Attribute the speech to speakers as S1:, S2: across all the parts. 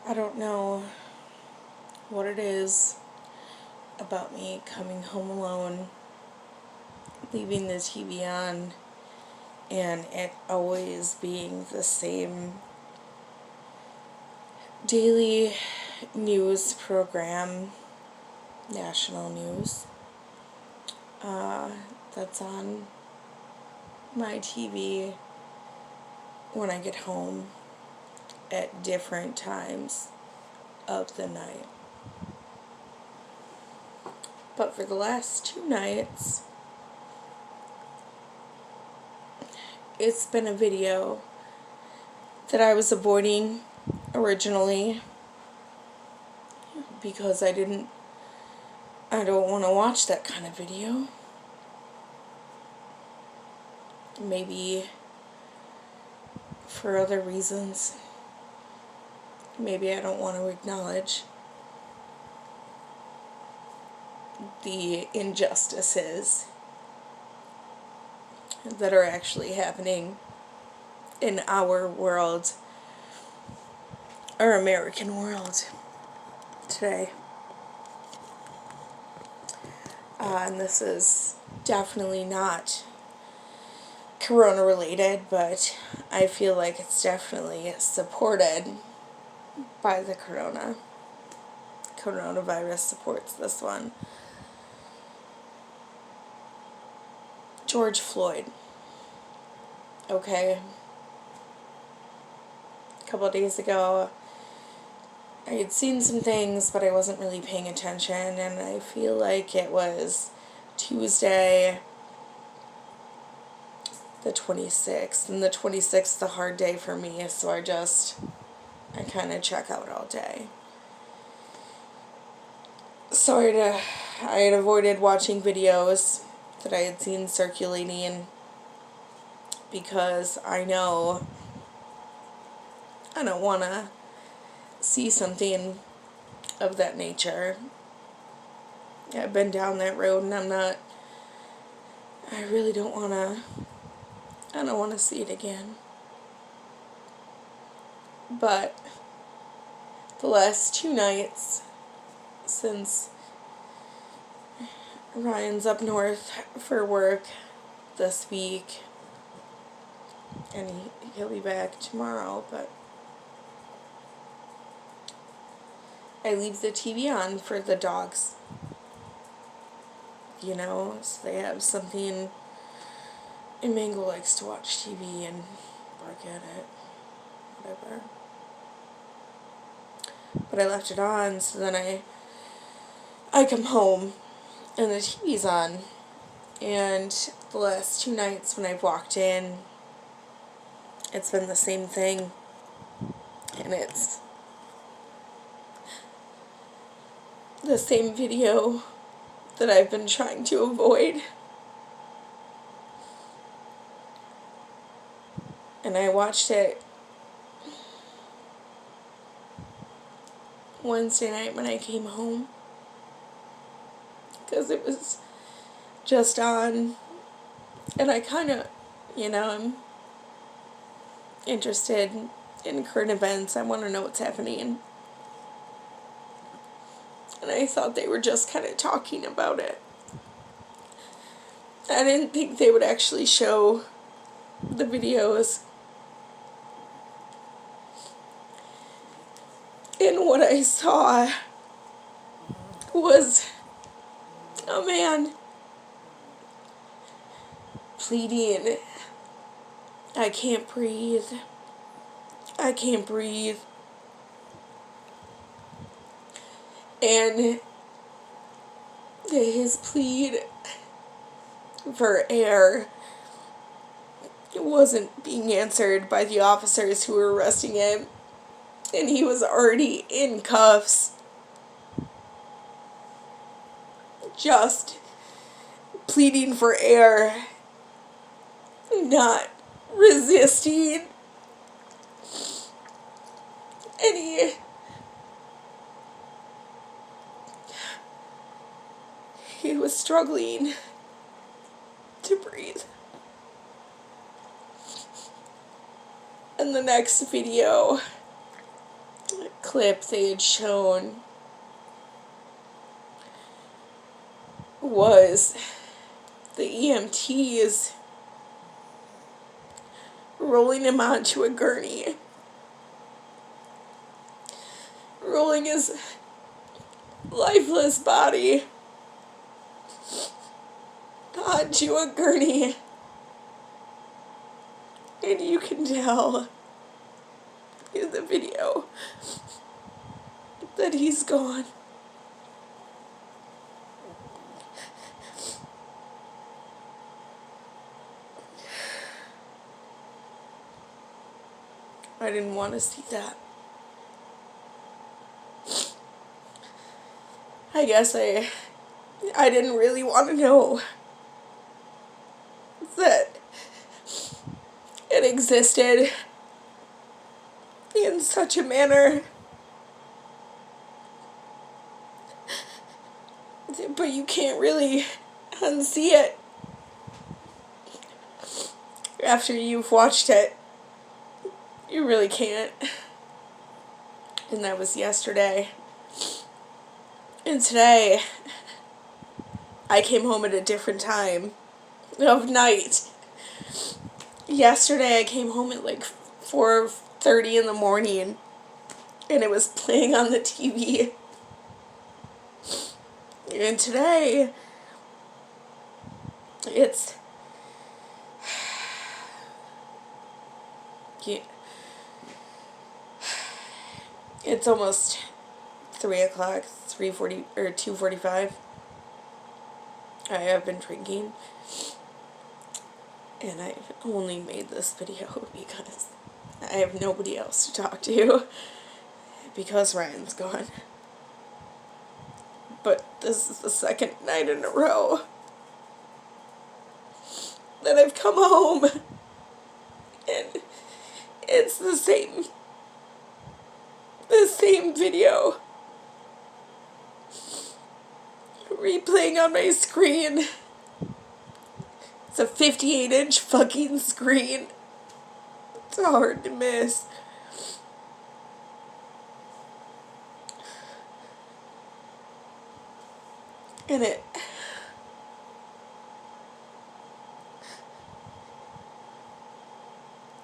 S1: I don't know what it is about me coming home alone, leaving the TV on, and it always being the same daily news program, national news, that's on my TV when I get home at different times of the night. But for the last 2 nights, it's been a video that I was avoiding originally because I don't want to watch that kind of video. Maybe for other reasons. Maybe I don't want to acknowledge the injustices that are actually happening in our world, our American world today. And this is definitely not corona related, but I feel like it's definitely supported by the coronavirus supports this one. George Floyd. Okay. A couple of days ago, I had seen some things, but I wasn't really paying attention, and I feel like it was Tuesday, the 26th, and the 26th is a hard day for me, so I kind of check out all day. So I had avoided watching videos that I had seen circulating because I know I don't want to see something of that nature. I've been down that road and I don't want to see it again. But the last 2 nights since Ryan's up north for work this week, and he'll be back tomorrow, but I leave the TV on for the dogs, so they have something, and Mango likes to watch TV and bark at it, whatever. But I left it on, so then I come home, and the TV's on, and the last 2 nights when I've walked in, it's been the same thing, and it's the same video that I've been trying to avoid. And I watched it Wednesday night when I came home, because it was just on, and I kind of, I'm interested in current events. I want to know what's happening. And I thought they were just kind of talking about it. I didn't think they would actually show the videos. And what I saw was a man pleading, "I can't breathe. I can't breathe." And his plea for air wasn't being answered by the officers who were arresting him, and he was already in cuffs, just pleading for air, not resisting. And he was struggling to breathe. And the next video clip they had shown was the EMTs rolling him onto a gurney, rolling his lifeless body onto a gurney, and you can tell in the video that he's gone. I didn't want to see that. I guess I didn't really want to know that it existed in such a manner. But you can't really unsee it after you've watched it. You really can't. And that was yesterday. And today, I came home at a different time of night. Yesterday, I came home at like 4:30 in the morning, and it was playing on the TV. And today, it's almost 3 o'clock, 3:40 or 2:45. I have been drinking, and I've only made this video because I have nobody else to talk to because Ryan's gone. But this is the second night in a row that I've come home, and it's the same video replaying on my screen. It's a 58-inch fucking screen. It's hard to miss. And it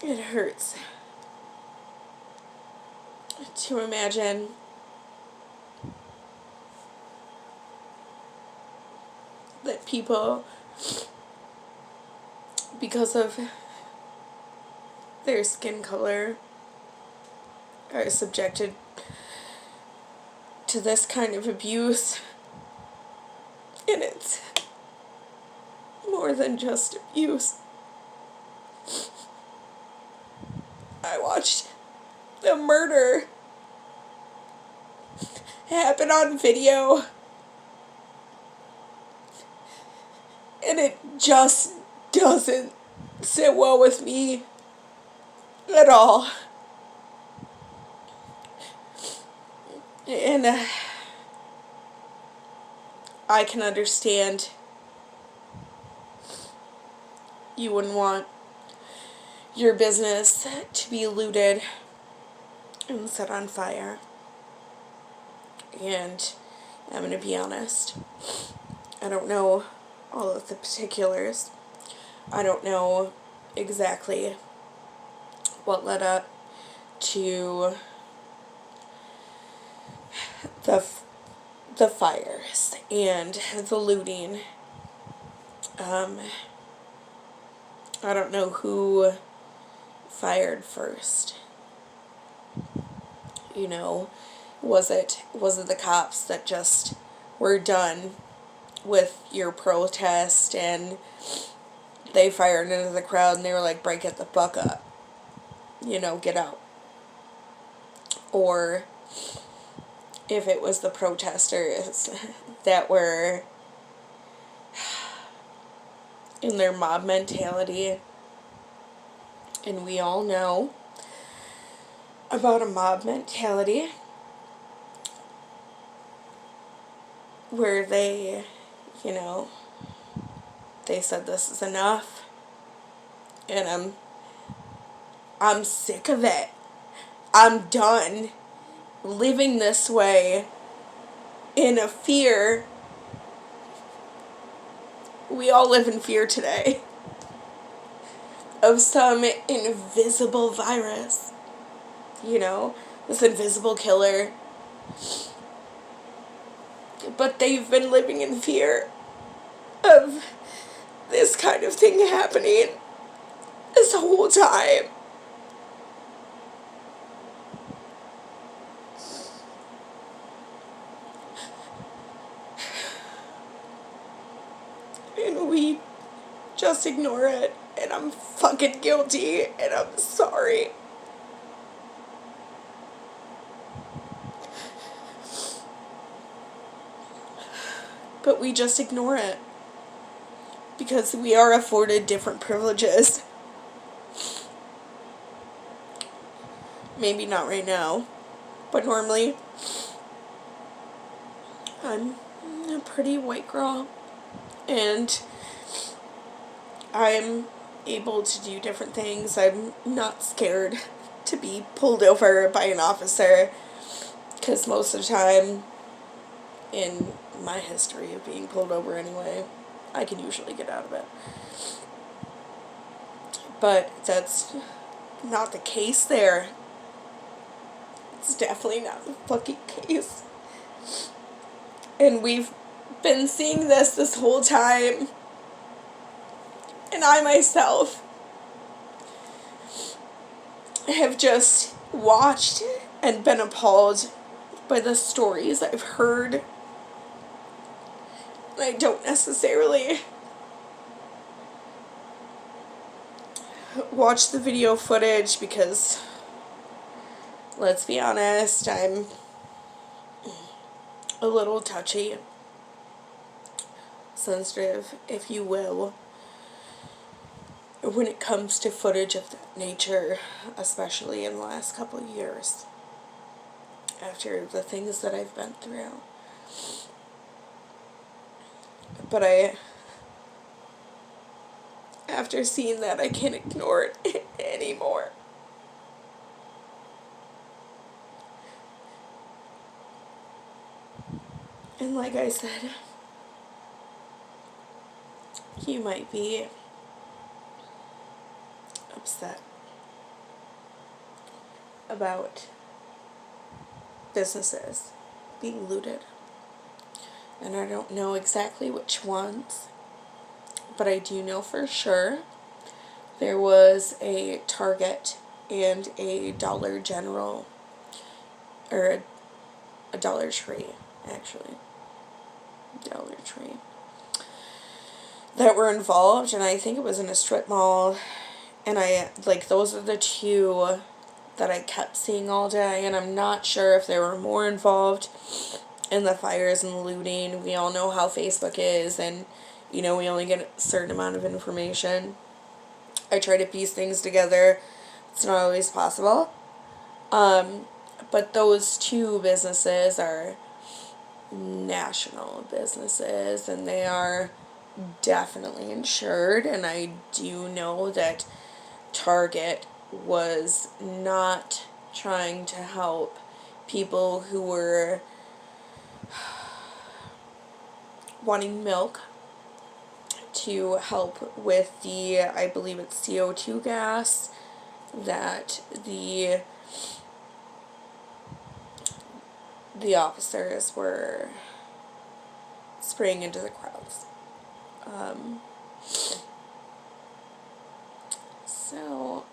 S1: hurts to imagine that people, because of their skin color, are subjected to this kind of abuse. And it's more than just abuse. I watched the murder happen on video, and it just doesn't sit well with me at all. And I can understand you wouldn't want your business to be looted and set on fire. And I'm going to be honest, I don't know all of the particulars. I don't know exactly what led up to the fires and the looting. I don't know who fired first. You know, was it the cops that just were done with your protest and they fired into the crowd and they were like, break it the fuck up, you know, get out? Or if it was the protesters that were in their mob mentality. And we all know about a mob mentality where they, you know, they said this is enough, and I'm sick of it. I'm done. living this way in a fear. We all live in fear today of some invisible virus, this invisible killer. But they've been living in fear of this kind of thing happening this whole time. And we just ignore it, and I'm fucking guilty, and I'm sorry. But we just ignore it because we are afforded different privileges. Maybe not right now, but normally I'm a pretty white girl, and I'm able to do different things. I'm not scared to be pulled over by an officer, because most of the time in my history of being pulled over anyway, I can usually get out of it. But that's not the case there. It's definitely not the fucking case. And we've been seeing this whole time. And I myself have just watched and been appalled by the stories I've heard. And I don't necessarily watch the video footage because, let's be honest, I'm a little touchy, sensitive, if you will, when it comes to footage of that nature, especially in the last couple of years, after the things that I've been through. But after seeing that, I can't ignore it anymore. And like I said, you might be upset about businesses being looted. And I don't know exactly which ones, but I do know for sure there was a Target and a Dollar General, or a Dollar Tree, actually. Dollar Tree. That were involved, and I think it was in a strip mall, and those are the two that I kept seeing all day, and I'm not sure if there were more involved in the fires and looting. We all know how Facebook is, and, we only get a certain amount of information. I try to piece things together. It's not always possible. But those two businesses are national businesses, and they are definitely insured, and I do know that Target was not trying to help people who were wanting milk to help with I believe it's CO2 gas that the officers were spraying into the crowds. So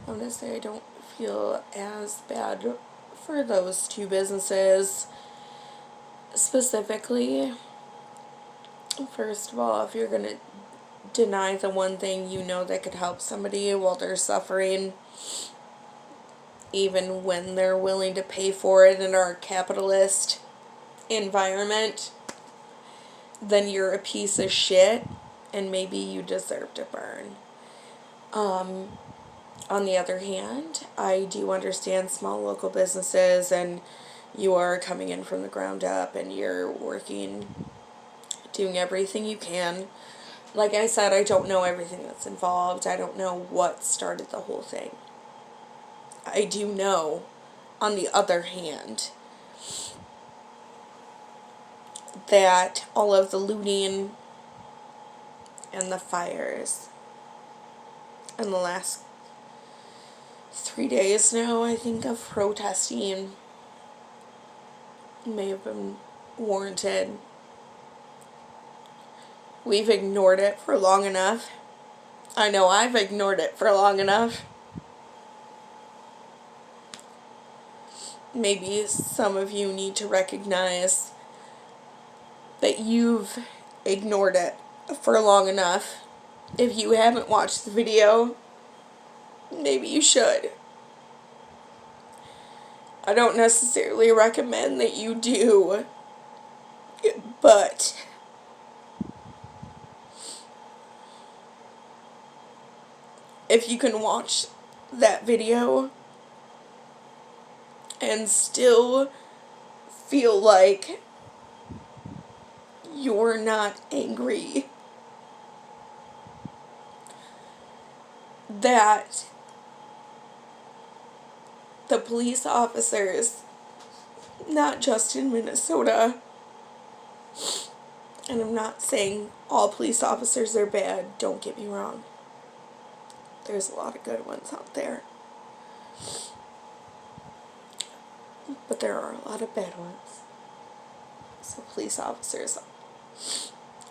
S1: I'm going to say I don't feel as bad for those two businesses specifically. First of all, if you're going to deny the one thing that could help somebody while they're suffering, even when they're willing to pay for it in our capitalist environment, then you're a piece of shit, and maybe you deserve to burn. On the other hand, I do understand small local businesses, and you are coming in from the ground up, and you're working, doing everything you can. Like I said, I don't know everything that's involved. I don't know what started the whole thing. I do know on the other hand, that all of the looting and the fires in the last 3 days now, I think, of protesting may have been warranted. We've ignored it for long enough. I know I've ignored it for long enough. Maybe some of you need to recognize that you've ignored it for long enough. If you haven't watched the video, maybe you should. I don't necessarily recommend that you do, but if you can watch that video and still feel like you're not angry that the police officers, not just in Minnesota, and I'm not saying all police officers are bad, don't get me wrong. There's a lot of good ones out there. But there are a lot of bad ones. So police officers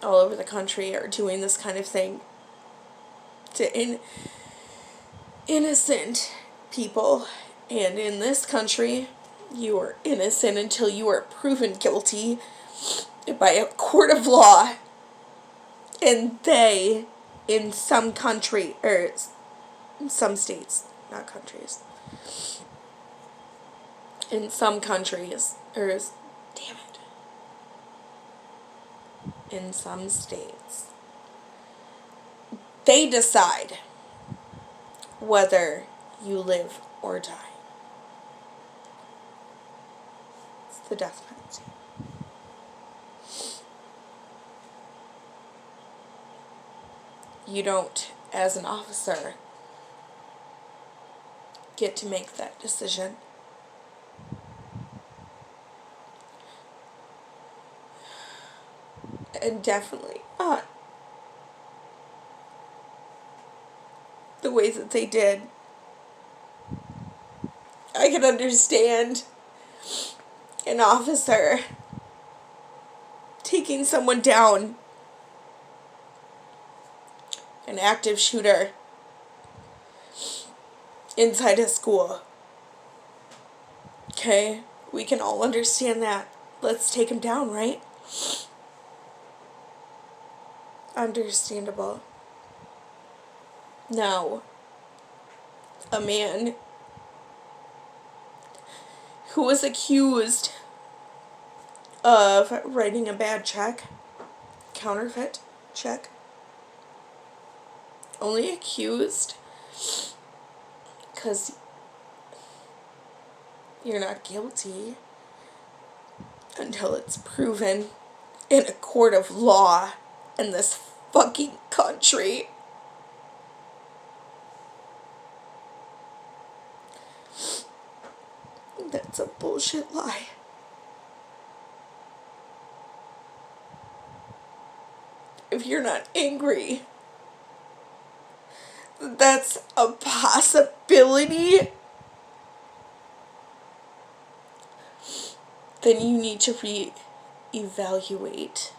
S1: all over the country are doing this kind of thing to innocent people. And in this country, you are innocent until you are proven guilty by a court of law. And they, in some country, or some states, not countries, in some countries, in some states, they decide whether you live or die. It's the death penalty. You don't, as an officer, get to make that decision. And definitely not the way that they did. I can understand an officer taking someone down, an active shooter, inside a school. Okay? We can all understand that. Let's take him down, right? Understandable. Now, a man who was accused of writing a bad check, counterfeit check, only accused because you're not guilty until it's proven in a court of law in this fucking country. That's a bullshit lie. If you're not angry, that's a possibility, then you need to reevaluate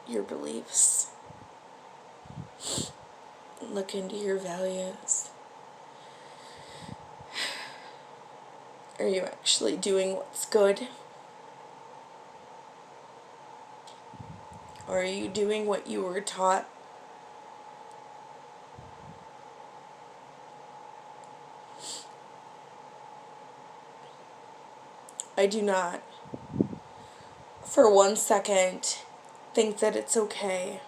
S1: your beliefs. Look into your values. Are you actually doing what's good? Or are you doing what you were taught? I do not, for 1 second, think that it's okay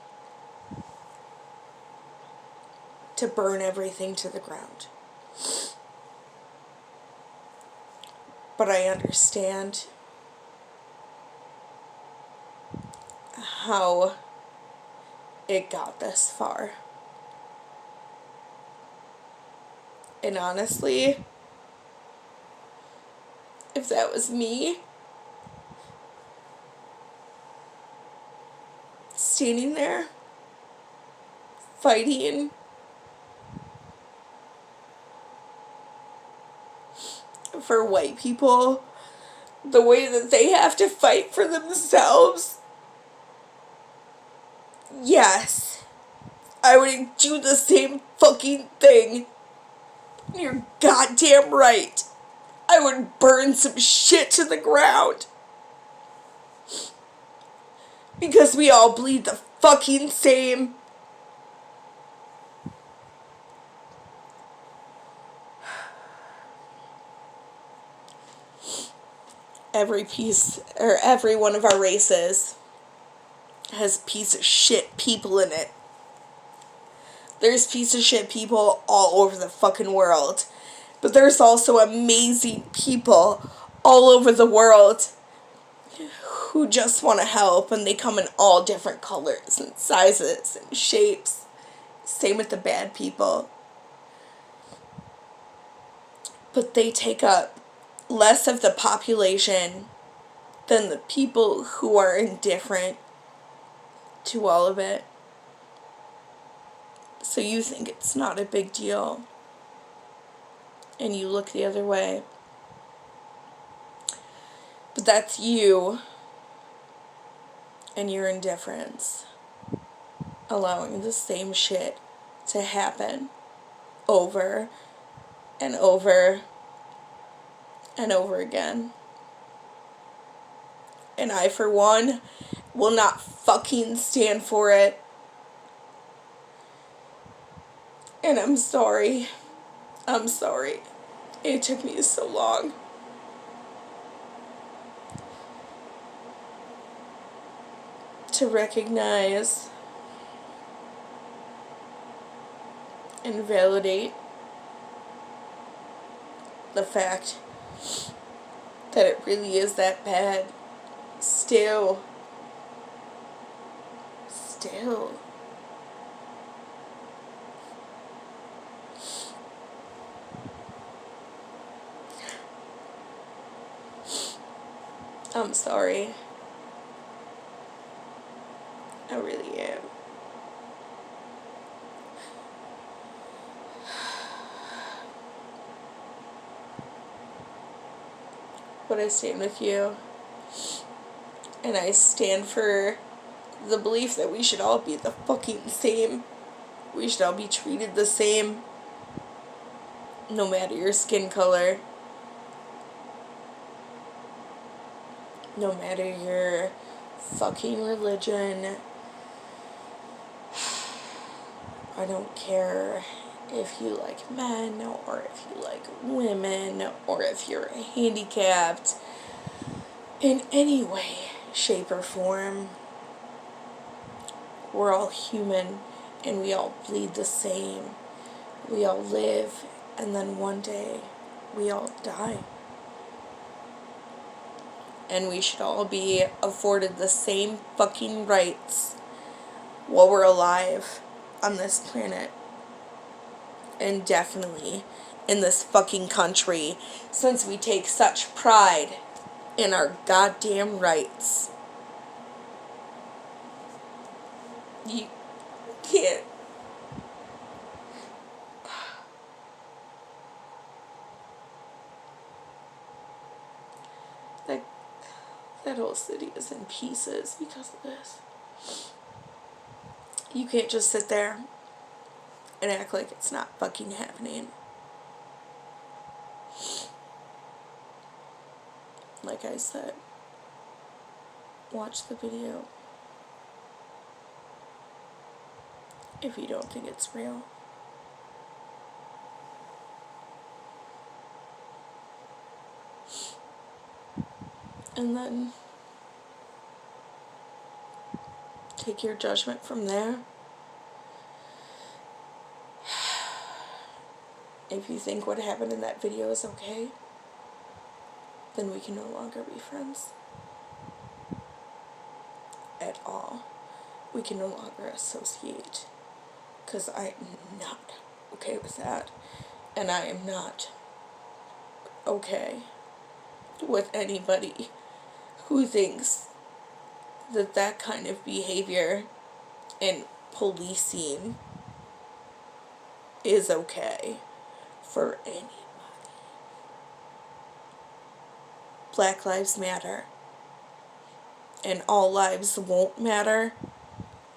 S1: to burn everything to the ground. But I understand how it got this far. And honestly, if that was me, standing there, fighting for white people the way that they have to fight for themselves, yes, I would do the same fucking thing. You're goddamn right. I would burn some shit to the ground. Because we all bleed the fucking same. Every one of our races has piece of shit people in it. There's piece of shit people all over the fucking world. But there's also amazing people all over the world who just want to help, and they come in all different colors and sizes and shapes. Same with the bad people. But they take up less of the population than the people who are indifferent to all of it. So you think it's not a big deal, and you look the other way. But that's you and your indifference, allowing the same shit to happen over and over and over again. And I, for one, will not fucking stand for it. And I'm sorry. I'm sorry. It took me so long. To recognize and validate the fact that it really is that bad. Still. I'm sorry. I really am. But I stand with you. And I stand for the belief that we should all be the fucking same. We should all be treated the same. No matter your skin color. No matter your fucking religion. I don't care if you like men or if you like women or if you're handicapped in any way, shape, or form. We're all human and we all bleed the same. We all live and then one day we all die. And we should all be afforded the same fucking rights while we're alive on this planet. And definitely in this fucking country, since we take such pride in our goddamn rights. You can't. That whole city is in pieces because of this. You can't just sit there and act like it's not fucking happening. Like I said, watch the video if you don't think it's real. And then take your judgment from there. If you think what happened in that video is okay, then we can no longer be friends. At all. We can no longer associate. Because I'm not okay with that. And I am not okay with anybody who thinks that that kind of behavior in policing is okay for anybody. Black lives matter. And all lives won't matter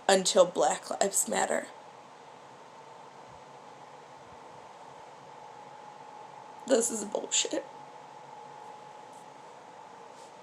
S1: until Black lives matter. This is bullshit.